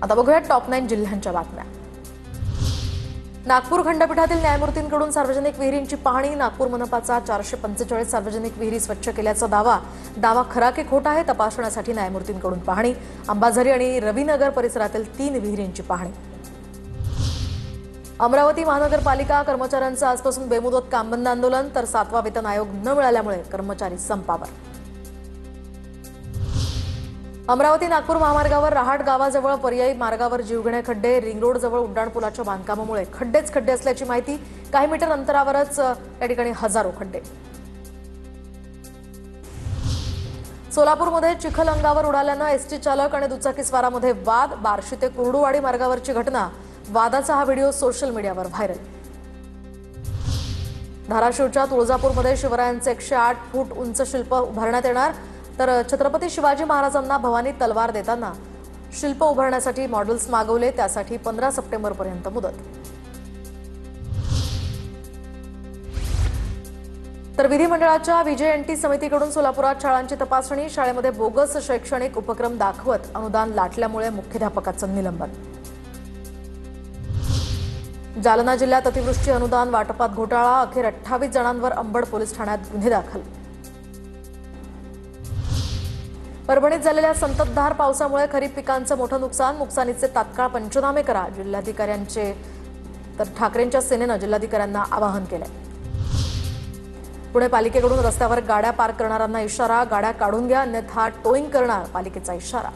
आता बघूया टॉप 9 जिल्ह्यांच्या बातम्या। नागपूर खंडपीठातील न्यायमूर्तींकडून सार्वजनिक विहिरींची पाहणी। नागपूर मनपाचा 445 सार्वजनिक विहिरी स्वच्छ केल्याचा दावा खरा की खोटा आहे तपासण्यासाठी न्यायमूर्तींकडून पाहणी। अंबाझरी आणि रविनगर परिसरातील 3 विहिरींची पाहणी। अमरावती महानगरपालिका कर्मचाऱ्यांचं आजपासून बेमुदत काम बंद आंदोलन, तर 7वा वेतन आयोग न मिळाल्यामुळे कर्मचारी संपावर। अमरावती नागपूर महामार्गावर रहाट गावाजवळ पर्यायी मार्गावर जीवघेणे खड्डे। रिंग रोड जवळ उड्डाणपुलाच्या बांधकामामुळे खड्डे असल्याची माहिती। काही मीटर अंतरावरच या ठिकाणी हजारो खड्डे। सोलापूरमध्ये चिखल अंगावर उडाल्यानं एसटी चालक आणि दुचाकीस्वारामध्ये वाद। बार्शी ते कुर्डुवाडी मार्गावरची घटना। वादाचा हा व्हिडिओ सोशल मीडियावर व्हायरल। धाराशिवच्या तुळजापूरमध्ये शिवरायांचे 108 फूट उंच शिल्प उभारण्यात येणार, तर छत्रपती शिवाजी महाराजांना भवानी तलवार देताना शिल्प उभारण्यासाठी मॉडेल्स मागवले, त्यासाठी 15 सप्टेंबरपर्यंत मुदत। तर विधिमंडळाच्या विजयंती समितीकडून सोलापुरात शाळांची तपासणी। शाळेमध्ये बोगस शैक्षणिक उपक्रम दाखवत अनुदान लाटल्यामुळे मुख्याध्यापकाचं निलंबन। जालना जिल्ह्यात अतिवृष्टी अनुदान वाटपात घोटाळा। अखेर 28 जणांवर अंबड पोलीस ठाण्यात गुन्हे दाखल। परभणीत झालेल्या संततधार पावसामुळे खरीप पिकांचं मोठं नुकसानीचे तात्काळ पंचनामे करा, जिल्हाधिकाऱ्यांचे तर ठाकरेंच्या सेनेनं जिल्हाधिकाऱ्यांना आवाहन केलंय। पुणे पालिकेकडून रस्त्यावर गाड्या पार्क करणाऱ्यांना इशारा, गाड्या काढून घ्या अन्यथा टोईंग करणार, पालिकेचा इशारा।